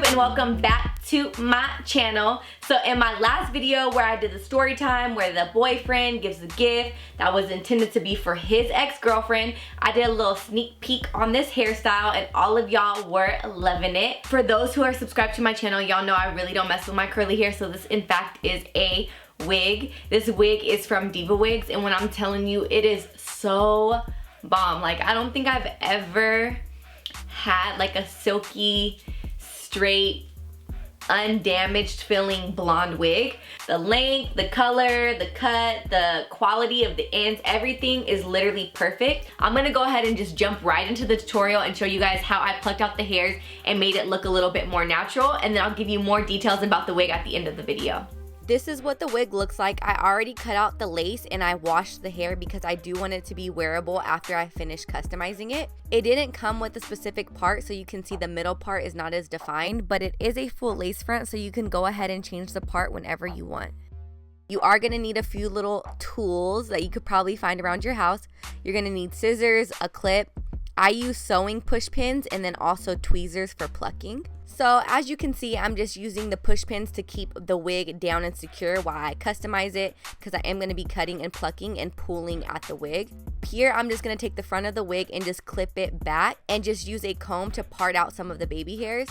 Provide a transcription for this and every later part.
and welcome back to my channel. So in my last video where I did the story time where the boyfriend gives a gift that was intended to be for his ex-girlfriend, I did a little sneak peek on this hairstyle and all of y'all were loving it. For those who are subscribed to my channel, y'all know I really don't mess with my curly hair, so this in fact is a wig. This wig is from Diva Wigs, and when I'm telling you, it is so bomb. Like, I don't think I've ever had like a silky, straight, undamaged feeling blonde wig. The length, the color, the cut, the quality of the ends, everything is literally perfect. I'm gonna go ahead and just jump right into the tutorial and show you guys how I plucked out the hairs and made it look a little bit more natural, and then I'll give you more details about the wig at the end of the video. This is what the wig looks like. I already cut out the lace and I washed the hair because I do want it to be wearable after I finish customizing it. It didn't come with a specific part, so you can see the middle part is not as defined, but it is a full lace front, so you can go ahead and change the part whenever you want. You are gonna need a few little tools that you could probably find around your house. You're gonna need scissors, a clip. I use sewing push pins and then also tweezers for plucking. So as you can see, I'm just using the push pins to keep the wig down and secure while I customize it, because I am going to be cutting and plucking and pulling at the wig. Here I'm just going to take the front of the wig and just clip it back and just use a comb to part out some of the baby hairs.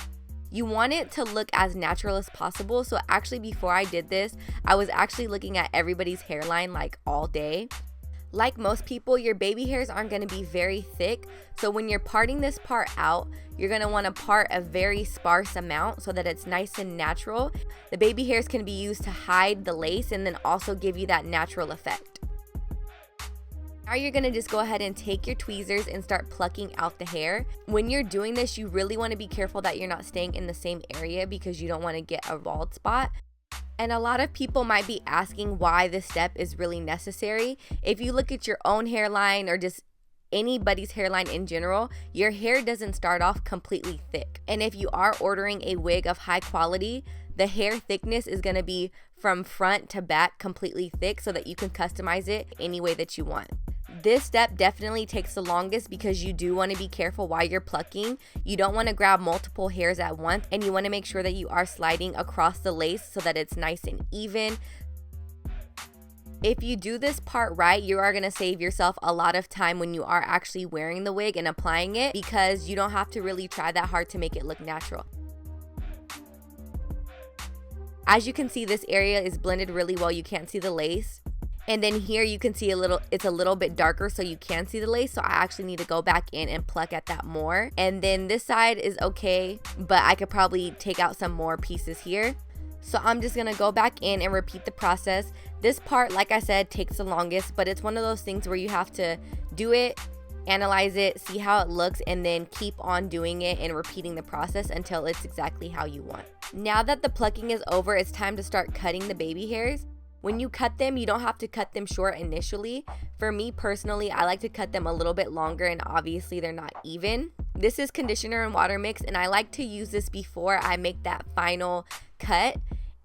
You want it to look as natural as possible, so actually before I did this, I was actually looking at everybody's hairline like all day. Like most people, your baby hairs aren't going to be very thick, so when you're parting this part out, you're going to want to part a very sparse amount so that it's nice and natural. The baby hairs can be used to hide the lace and then also give you that natural effect. Now you're going to just go ahead and take your tweezers and start plucking out the hair. When you're doing this, you really want to be careful that you're not staying in the same area because you don't want to get a bald spot. And a lot of people might be asking why this step is really necessary. If you look at your own hairline or just anybody's hairline in general, your hair doesn't start off completely thick. And if you are ordering a wig of high quality, the hair thickness is going to be from front to back completely thick so that you can customize it any way that you want. This step definitely takes the longest because you do want to be careful while you're plucking. You don't want to grab multiple hairs at once, and you want to make sure that you are sliding across the lace so that it's nice and even. If you do this part right, you are going to save yourself a lot of time when you are actually wearing the wig and applying it, because you don't have to really try that hard to make it look natural. As you can see, this area is blended really well. You can't see the lace. And then here you can see it's a little bit darker, so you can see the lace. So I actually need to go back in and pluck at that more. And then this side is okay, but I could probably take out some more pieces here. So I'm just gonna go back in and repeat the process. This part, like I said, takes the longest, but it's one of those things where you have to do it, analyze it, see how it looks, and then keep on doing it and repeating the process until it's exactly how you want. Now that the plucking is over, it's time to start cutting the baby hairs. When you cut them, you don't have to cut them short initially. For me personally, I like to cut them a little bit longer, and obviously they're not even. This is conditioner and water mix, and I like to use this before I make that final cut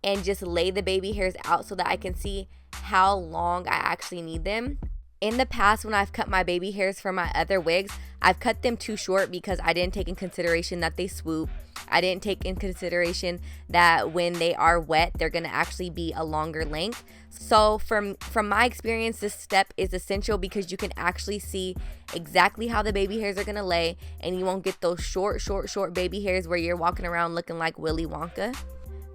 and just lay the baby hairs out so that I can see how long I actually need them. In the past, when I've cut my baby hairs for my other wigs, I've cut them too short because I didn't take in consideration that they swoop. I didn't take in consideration that when they are wet, they're gonna actually be a longer length. So from my experience, this step is essential because you can actually see exactly how the baby hairs are gonna lay, and you won't get those short baby hairs where you're walking around looking like Willy Wonka.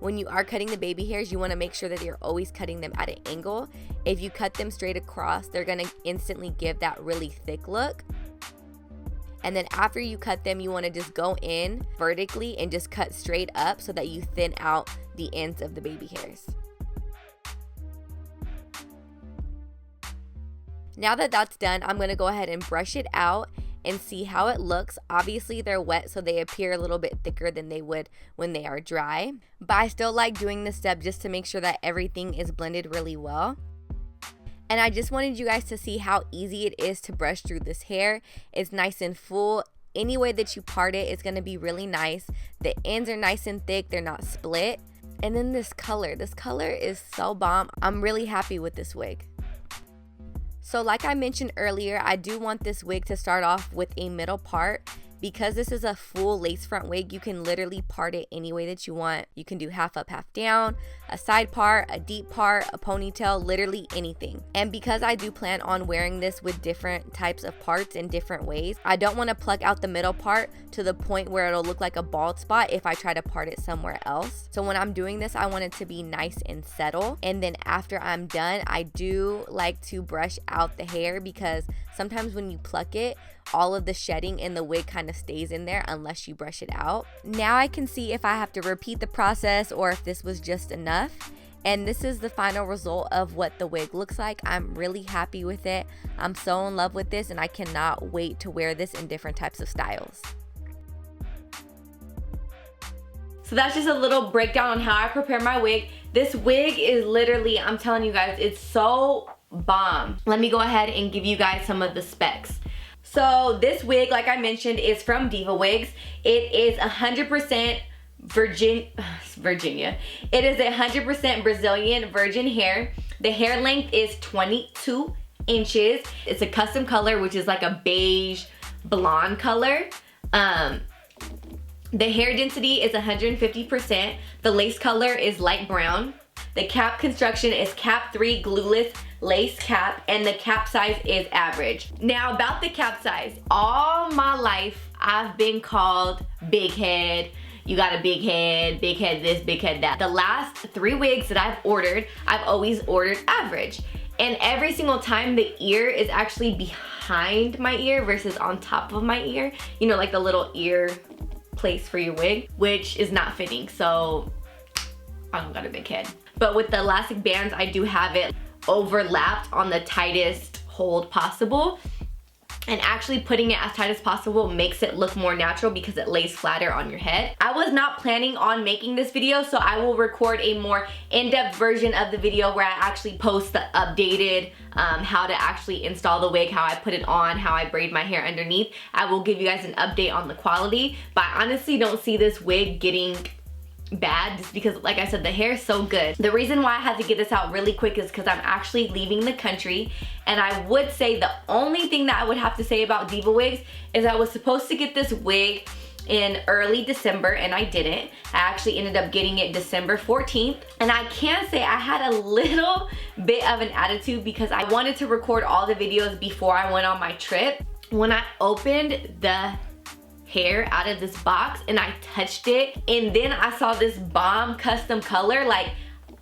When you are cutting the baby hairs, you want to make sure that you're always cutting them at an angle. If you cut them straight across, they're going to instantly give that really thick look. And then after you cut them, you want to just go in vertically and just cut straight up so that you thin out the ends of the baby hairs. Now that that's done, I'm going to go ahead and brush it out and see how it looks. Obviously they're wet, so they appear a little bit thicker than they would when they are dry, but I still like doing this step just to make sure that everything is blended really well. And I just wanted you guys to see how easy it is to brush through this hair. It's nice and full. Any way that you part it, it's going to be really nice. The ends are nice and thick, they're not split. And then this color is so bomb. I'm really happy with this wig. So like I mentioned earlier, I do want this wig to start off with a middle part Because this is a full lace front wig, you can literally part it any way that you want. You can do half up, half down, a side part, a deep part, a ponytail, literally anything. And because I do plan on wearing this with different types of parts in different ways, I don't want to pluck out the middle part to the point where it'll look like a bald spot if I try to part it somewhere else. So when I'm doing this, I want it to be nice and settle. And then after I'm done, I do like to brush out the hair, because sometimes when you pluck it, all of the shedding in the wig kind of stays in there unless you brush it out. Now I can see if I have to repeat the process or if this was just enough. And this is the final result of what the wig looks like. I'm really happy with it. I'm so in love with this, and I cannot wait to wear this in different types of styles. So that's just a little breakdown on how I prepare my wig. This wig is literally, I'm telling you guys, it's so bomb. Let me go ahead and give you guys some of the specs. So this wig, like I mentioned, is from Diva Wigs. It is 100% Virginia. It is 100% Brazilian virgin hair. The hair length is 22 inches. It's a custom color, which is like a beige blonde color. The hair density is 150%. The lace color is light brown. The cap construction is cap 3 glueless lace cap, and the cap size is average. Now about the cap size, all my life I've been called big head. You got a big head this, big head that. The last 3 wigs that I've ordered, I've always ordered average. And every single time the ear is actually behind my ear versus on top of my ear. You know, like the little ear place for your wig, which is not fitting, so I don't got a big head. But with the elastic bands, I do have it overlapped on the tightest hold possible. And actually putting it as tight as possible makes it look more natural because it lays flatter on your head. I was not planning on making this video, so I will record a more in-depth version of the video where I actually post the updated how to actually install the wig, how I put it on, how I braid my hair underneath. I will give you guys an update on the quality, but I honestly don't see this wig getting bad just because, like I said, the hair is so good. The reason why I had to get this out really quick is because I'm actually leaving the country, and I would say the only thing that I would have to say about Diva Wigs is I was supposed to get this wig in early December and I didn't. I actually ended up getting it December 14th, and I can say I had a little bit of an attitude because I wanted to record all the videos before I went on my trip. When I opened the hair out of this box and I touched it, and then I saw this bomb custom color, like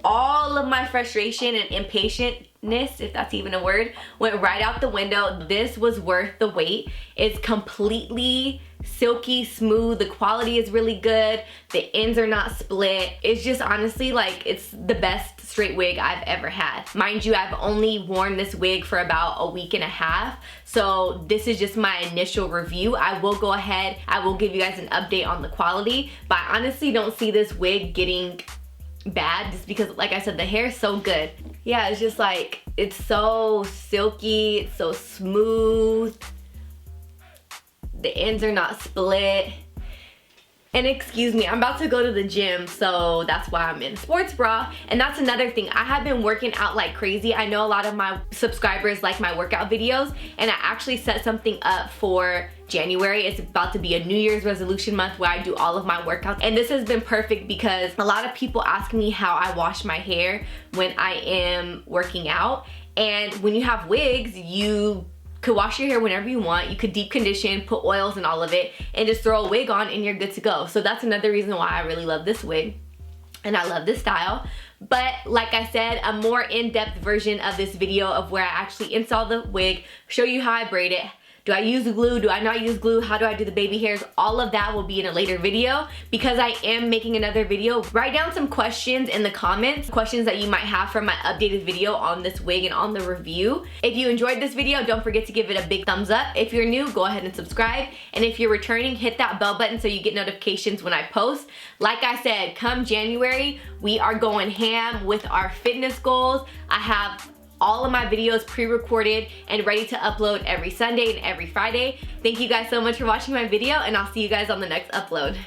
all of my frustration and impatientness, if that's even a word, went right out the window. This was worth the wait. It's completely silky smooth. The quality is really good. The ends are not split. It's just honestly like it's the best straight wig I've ever had. Mind you, I've only worn this wig for about a week and a half, so this is just my initial review. I will go ahead, I will give you guys an update on the quality, but I honestly don't see this wig getting bad just because, like I said, the hair is so good. Yeah, it's just like, it's so silky, it's so smooth. The ends are not split. And excuse me, I'm about to go to the gym, so that's why I'm in a sports bra. And that's another thing, I have been working out like crazy. I know a lot of my subscribers like my workout videos, and I actually set something up for January. It's about to be a New Year's resolution month where I do all of my workouts. And this has been perfect because a lot of people ask me how I wash my hair when I am working out. And when you have wigs, you could wash your hair whenever you want. You could deep condition, put oils and all of it, and just throw a wig on and you're good to go. So that's another reason why I really love this wig and I love this style. But like I said, a more in-depth version of this video of where I actually install the wig, show you how I braid it. Do I use glue? Do I not use glue? How do I do the baby hairs? All of that will be in a later video because I am making another video. Write down some questions in the comments, questions that you might have for my updated video on this wig and on the review. If you enjoyed this video, don't forget to give it a big thumbs up. If you're new, go ahead and subscribe. And if you're returning, hit that bell button so you get notifications when I post. Like I said, come January, we are going ham with our fitness goals. I have all of my videos pre-recorded and ready to upload every Sunday and every Friday. Thank you guys so much for watching my video, and I'll see you guys on the next upload.